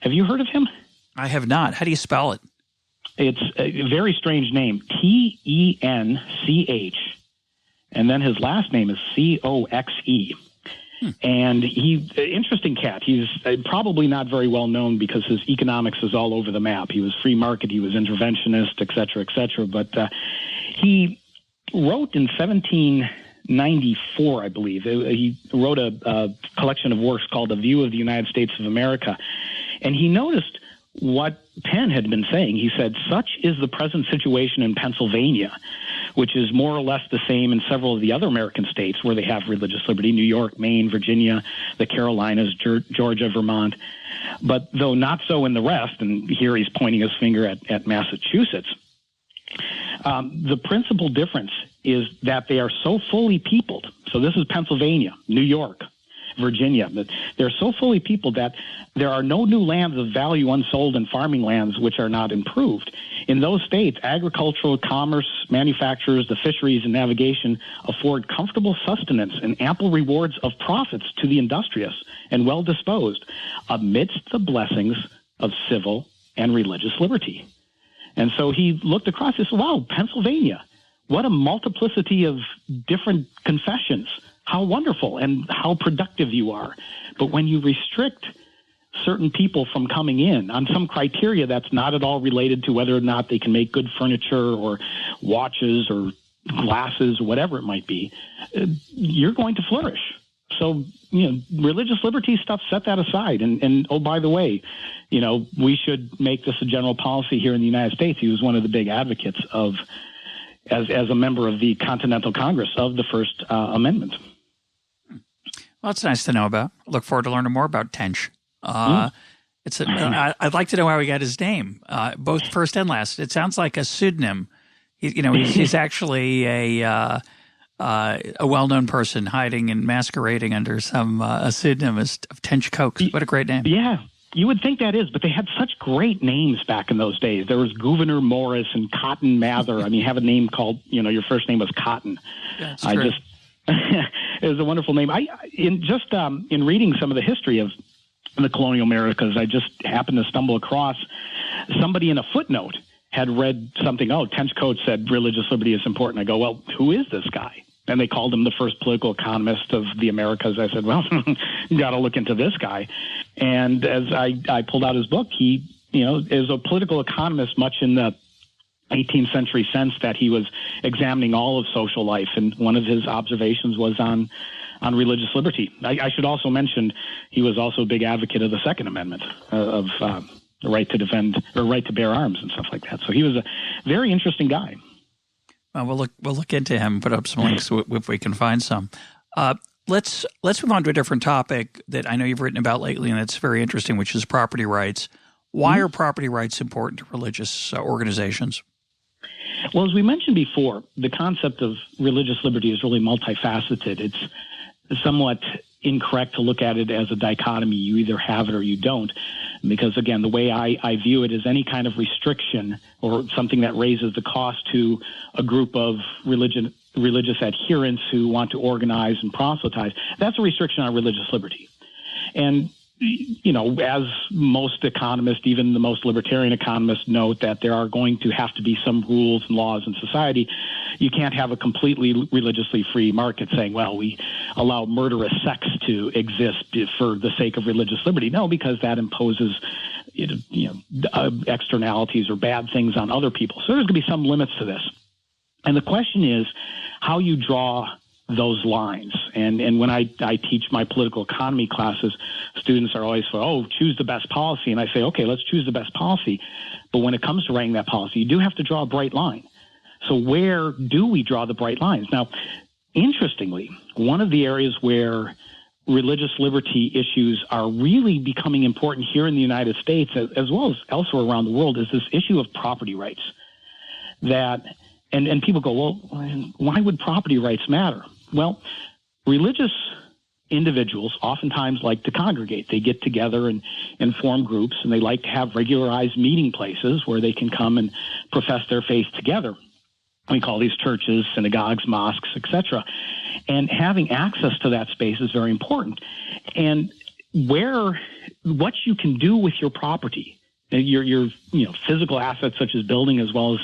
Have you heard of him? I have not. How do you spell it? It's a very strange name, Tench, and then his last name is Coxe. And interesting cat. He's probably not very well known because his economics is all over the map. He was free market, he was interventionist, et cetera, et cetera. But he wrote in 1794, I believe, he wrote a collection of works called A View of the United States of America. And he noticed what Penn had been saying. He said, such is the present situation in Pennsylvania, which is more or less the same in several of the other American states where they have religious liberty, New York, Maine, Virginia, the Carolinas, Georgia, Vermont. But though not so in the rest, and here he's pointing his finger at Massachusetts, the principal difference is that they are so fully peopled. So this is Pennsylvania, New York, Virginia. They're so fully peopled that there are no new lands of value unsold and farming lands which are not improved. In those states, agricultural, commerce, manufactures, the fisheries, and navigation afford comfortable sustenance and ample rewards of profits to the industrious and well-disposed amidst the blessings of civil and religious liberty. And so he looked across and said, wow, Pennsylvania, what a multiplicity of different confessions. How wonderful and how productive you are. But when you restrict certain people from coming in on some criteria that's not at all related to whether or not they can make good furniture or watches or glasses or whatever it might be, you're going to flourish. So, religious liberty stuff, set that aside. And oh, by the way, we should make this a general policy here in the United States. He was one of the big advocates of, as a member of the Continental Congress, of the First Amendment. Well, that's nice to know about. I look forward to learning more about Tench. I'd like to know how he got his name, both first and last. It sounds like a pseudonym. He's actually a well-known person hiding and masquerading under a pseudonym of Tench Coxe. What a great name. Yeah. You would think that is, but they had such great names back in those days. There was Gouverneur Morris and Cotton Mather. I mean, you have a name called, your first name was Cotton. That's true. It was a wonderful name. In reading some of the history of the colonial Americas, I just happened to stumble across somebody in a footnote had read something. Oh, Tench Coxe said religious liberty is important. I go, well, who is this guy? And they called him the first political economist of the Americas. I said, well, you got to look into this guy. And as I pulled out his book, he, is a political economist, much in the 18th century sense that he was examining all of social life. And one of his observations was on religious liberty. I should also mention he was also a big advocate of the Second Amendment of the right to defend or right to bear arms and stuff like that. So he was a very interesting guy. We'll look into him, put up some links if we can find some. let's move on to a different topic that I know you've written about lately, and that's very interesting, which is property rights. Why are property rights important to religious organizations? Well, as we mentioned before, the concept of religious liberty is really multifaceted. It's somewhat incorrect to look at it as a dichotomy. You either have it or you don't. Because, again, the way I view it is any kind of restriction or something that raises the cost to a group of religious adherents who want to organize and proselytize, that's a restriction on religious liberty. And, you know, as most economists, even the most libertarian economists, note that there are going to have to be some rules and laws in society. You can't have a completely religiously free market saying, well, we allow murderous sex to exist for the sake of religious liberty. No, because that imposes externalities or bad things on other people. So there's going to be some limits to this. And the question is how you draw those lines. And when I teach my political economy classes, students are always choose the best policy. And I say, okay, let's choose the best policy. But when it comes to writing that policy, you do have to draw a bright line. So where do we draw the bright lines? Now, interestingly, one of the areas where religious liberty issues are really becoming important here in the United States, as well as elsewhere around the world, is this issue of property rights. And people go, well, why would property rights matter? Well, religious individuals oftentimes like to congregate. They get together and form groups, and they like to have regularized meeting places where they can come and profess their faith together. We call these churches, synagogues, mosques, etc. And having access to that space is very important. And what you can do with your property, your physical assets such as building, as well as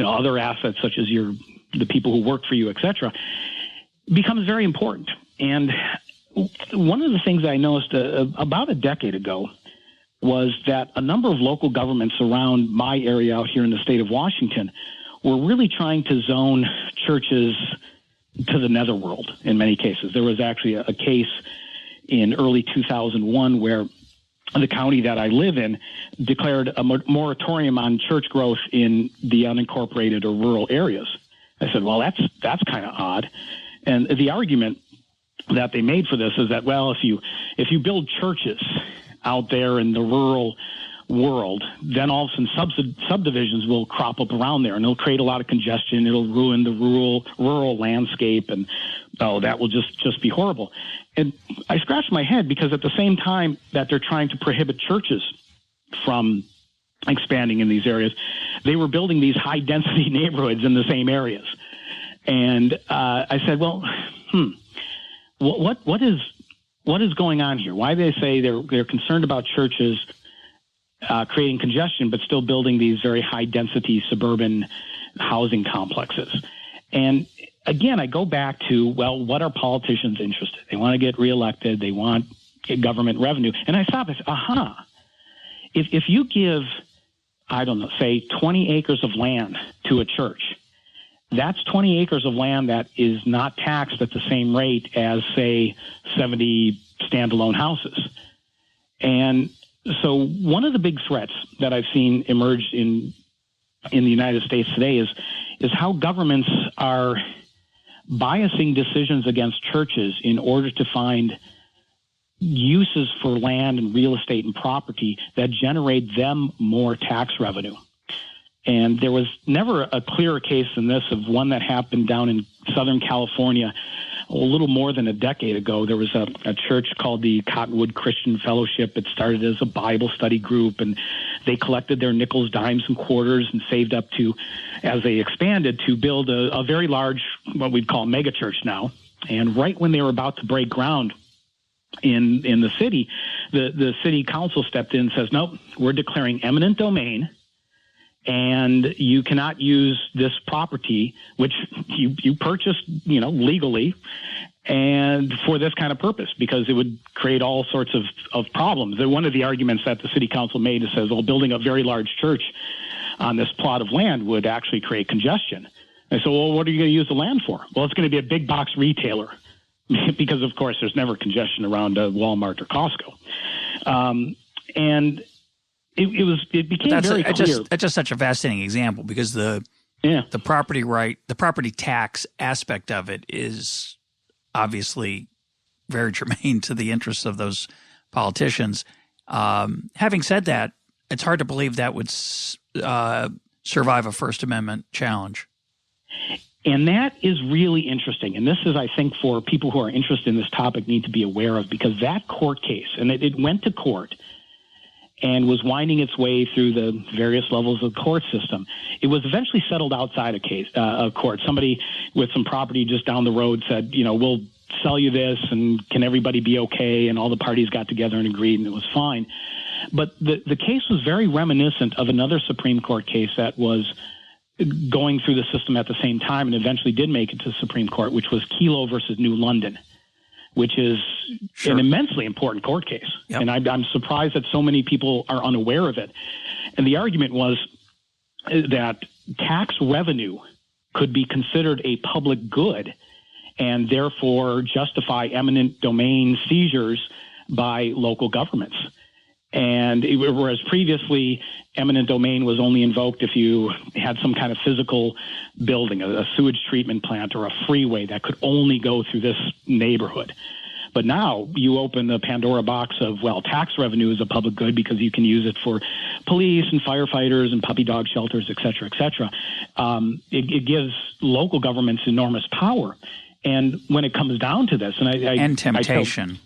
other assets such as the people who work for you, etc., becomes very important. And one of the things I noticed about a decade ago was that a number of local governments around my area out here in the state of Washington were really trying to zone churches to the netherworld in many cases. There was actually a case in early 2001 where the county that I live in declared a moratorium on church growth in the unincorporated or rural areas. I said, well, that's kind of odd. And the argument that they made for this is that, well, if you build churches out there in the rural world, then all of a sudden subdivisions will crop up around there, and it'll create a lot of congestion. It'll ruin the rural landscape, and that will just be horrible. And I scratched my head because at the same time that they're trying to prohibit churches from expanding in these areas, they were building these high density neighborhoods in the same areas. And I said, well, what is going on here? Why do they say they're concerned about churches creating congestion, but still building these very high-density suburban housing complexes? And again, I go back to, well, what are politicians interested? They want to get reelected. They want government revenue. And I stop and say, if you give, I don't know, say 20 acres of land to a church, that's 20 acres of land that is not taxed at the same rate as, say, 70 standalone houses. And so one of the big threats that I've seen emerge in the United States today is how governments are biasing decisions against churches in order to find uses for land and real estate and property that generate them more tax revenue. And there was never a clearer case than this of one that happened down in Southern California a little more than a decade ago. There was a church called the Cottonwood Christian Fellowship. It started as a Bible study group, and they collected their nickels, dimes, and quarters and saved up to, as they expanded, to build a very large, what we'd call mega church now. And right when they were about to break ground in the city, the city council stepped in and says, nope, we're declaring eminent domain, and you cannot use this property, which you purchased, legally, and for this kind of purpose, because it would create all sorts of problems. And one of the arguments that the city council made is says, well, building a very large church on this plot of land would actually create congestion. And so, well, what are you going to use the land for? Well, it's going to be a big box retailer, because of course there's never congestion around Walmart or Costco. And it became very clear. That's just such a fascinating example, because the property tax aspect of it is obviously very germane to the interests of those politicians. Having said that, it's hard to believe that would survive a First Amendment challenge. And that is really interesting. And this is, I think, for people who are interested in this topic need to be aware of, because that court case, and it went to court and was winding its way through the various levels of the court system. It was eventually settled outside a court. Somebody with some property just down the road said, we'll sell you this, and can everybody be okay? And all the parties got together and agreed, and it was fine. But the case was very reminiscent of another Supreme Court case that was going through the system at the same time and eventually did make it to the Supreme Court, which was Gill versus New London, which is an immensely important court case. Yep. And I'm surprised that so many people are unaware of it. And the argument was that tax revenue could be considered a public good and therefore justify eminent domain seizures by local governments. And whereas previously eminent domain was only invoked if you had some kind of physical building, a sewage treatment plant or a freeway that could only go through this neighborhood. But now you open the Pandora box of, tax revenue is a public good because you can use it for police and firefighters and puppy dog shelters, et cetera, et cetera. It gives local governments enormous power. And when it comes down to this, and temptation.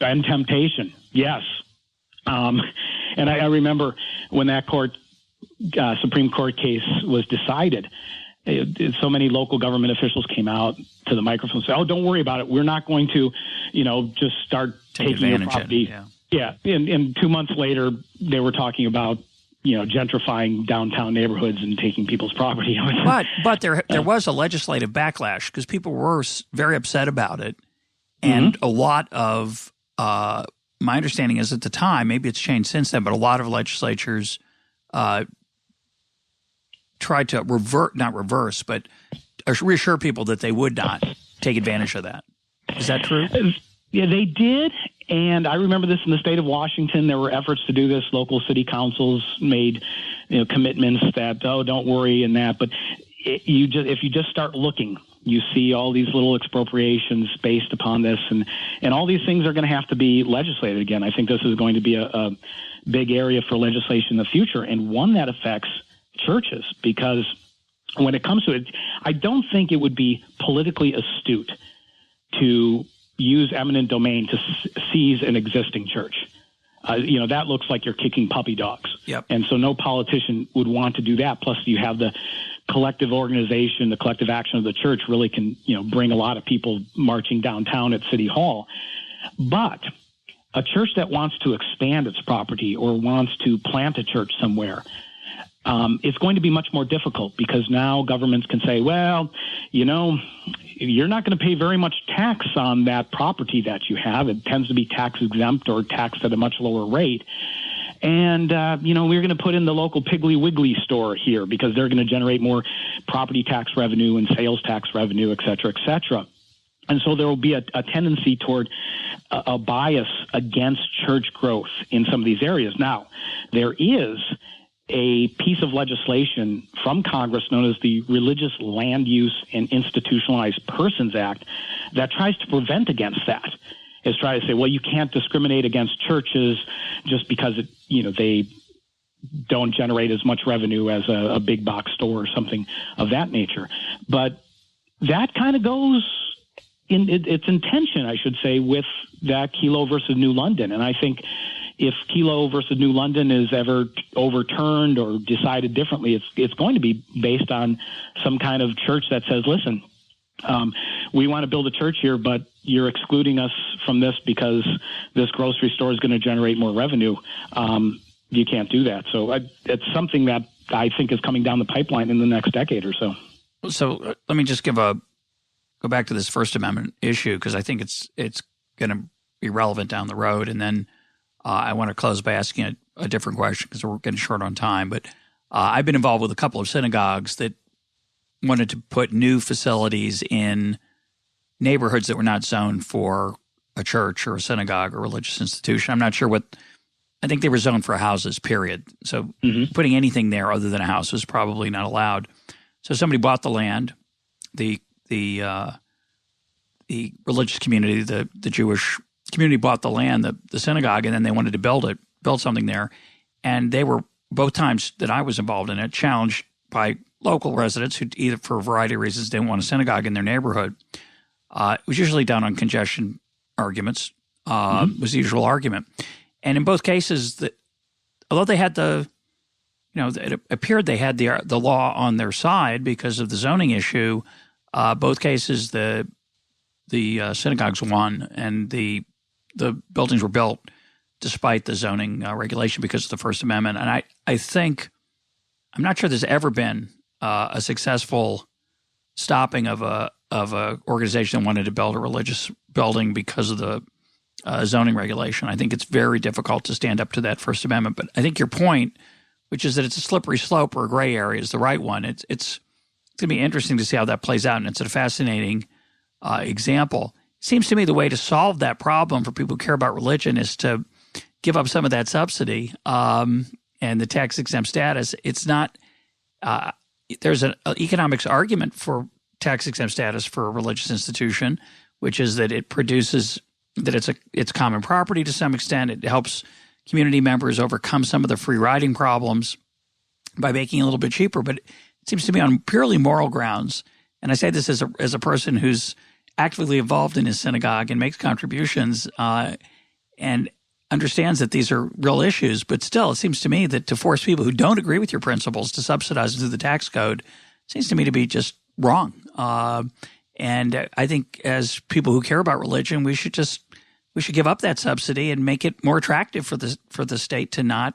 And temptation, yes. And I remember when that Supreme Court case was decided, so many local government officials came out to the microphone and said, "Oh, don't worry about it. We're not going to, just start taking your property." Yeah. And 2 months later, they were talking about, gentrifying downtown neighborhoods and taking people's property. But there was a legislative backlash because people were very upset about it, and a lot of my understanding is at the time, maybe it's changed since then, but a lot of legislatures tried to reassure people that they would not take advantage of that. Is that true? Yeah, they did. And I remember this in the state of Washington. There were efforts to do this. Local city councils made commitments that, don't worry and that. But if you just start looking, you see all these little expropriations based upon this, and all these things are going to have to be legislated again. I think this is going to be a big area for legislation in the future, and one that affects churches, because when it comes to it, I don't think it would be politically astute to use eminent domain to seize an existing church. That looks like you're kicking puppy dogs. Yep. And so no politician would want to do that. Plus you have the collective organization, the collective action of the church really can, bring a lot of people marching downtown at City Hall. But a church that wants to expand its property or wants to plant a church somewhere, it's going to be much more difficult, because now governments can say, you're not going to pay very much tax on that property that you have. It tends to be tax exempt or taxed at a much lower rate. And, we're going to put in the local Piggly Wiggly store here because they're going to generate more property tax revenue and sales tax revenue, et cetera, et cetera. And so there will be a tendency toward a bias against church growth in some of these areas. Now, there is a piece of legislation from Congress known as the Religious Land Use and Institutionalized Persons Act that tries to prevent against that. Is try to say, you can't discriminate against churches just because they don't generate as much revenue as a big box store or something of that nature. But that kind of goes in its intention, I should say, with that Gill versus New London. And I think if Gill versus New London is ever overturned or decided differently, it's going to be based on some kind of church that says, listen, we want to build a church here, but you're excluding us from this because this grocery store is going to generate more revenue. You can't do that. So it's something that I think is coming down the pipeline in the next decade or so. So let me just go back to this First Amendment issue, because I think it's going to be relevant down the road. And then I want to close by asking a different question because we're getting short on time. But I've been involved with a couple of synagogues that wanted to put new facilities in neighborhoods that were not zoned for a church or a synagogue or religious institution. I'm not sure I think they were zoned for houses, period. So putting anything there other than a house was probably not allowed. So somebody bought the land. The the religious community, the Jewish community bought the land, the synagogue, and then they wanted to build something there. And they were, both times that I was involved in it, challenged by local residents who either for a variety of reasons didn't want a synagogue in their neighborhood. It was usually done on congestion arguments, was the usual argument. And in both cases, although they had it appeared they had the law on their side because of the zoning issue, both cases the synagogues won and the buildings were built despite the zoning regulation because of the First Amendment. And I think, I'm not sure there's ever been a successful stopping of a organization that wanted to build a religious building because of the zoning regulation. I think it's very difficult to stand up to that First Amendment. But I think your point, which is that it's a slippery slope or a gray area, is the right one. It's going to be interesting to see how that plays out, and it's a fascinating example. It seems to me the way to solve that problem for people who care about religion is to give up some of that subsidy and the tax-exempt status. It's not there's an economics argument for tax-exempt status for a religious institution, which is that it produces that it's common property to some extent. It helps community members overcome some of the free riding problems by making it a little bit cheaper. But it seems to me on purely moral grounds, and I say this as a person who's actively involved in his synagogue and makes contributions and understands that these are real issues, but still it seems to me that to force people who don't agree with your principles to subsidize through the tax code seems to me to be just wrong. And I think as people who care about religion, we should give up that subsidy and make it more attractive for the state to not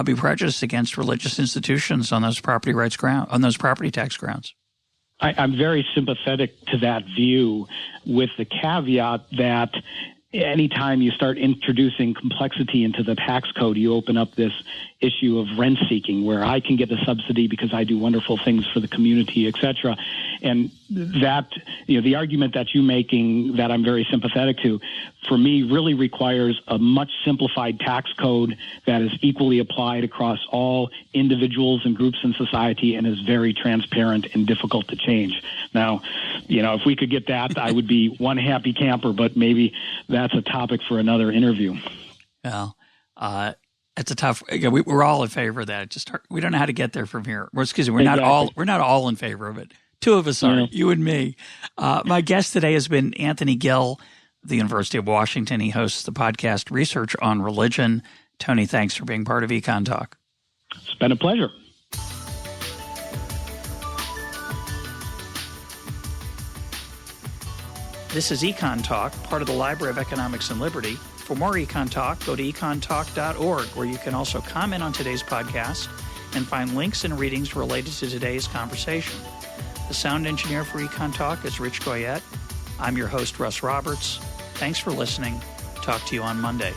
be prejudiced against religious institutions on those property tax grounds. I'm very sympathetic to that view, with the caveat that anytime you start introducing complexity into the tax code, you open up this issue of rent seeking, where I can get a subsidy because I do wonderful things for the community, et cetera. And that, the argument that you're making, that I'm very sympathetic to, for me really requires a much simplified tax code that is equally applied across all individuals and groups in society and is very transparent and difficult to change. Now, if we could get that, I would be one happy camper, but maybe that's a topic for another interview. Well, it's a tough. We're all in favor of that. We don't know how to get there from here. We're not all in favor of it. Two of us are, you and me. My guest today has been Anthony Gill of the University of Washington. He hosts the podcast Research on Religion. Tony, thanks for being part of Econtalk. It's been a pleasure. This is Econtalk, part of the Library of Economics and Liberty. For more Econtalk, go to econtalk.org, where you can also comment on today's podcast and find links and readings related to today's conversation. The sound engineer for Econtalk is Rich Goyette. I'm your host, Russ Roberts. Thanks for listening. Talk to you on Monday.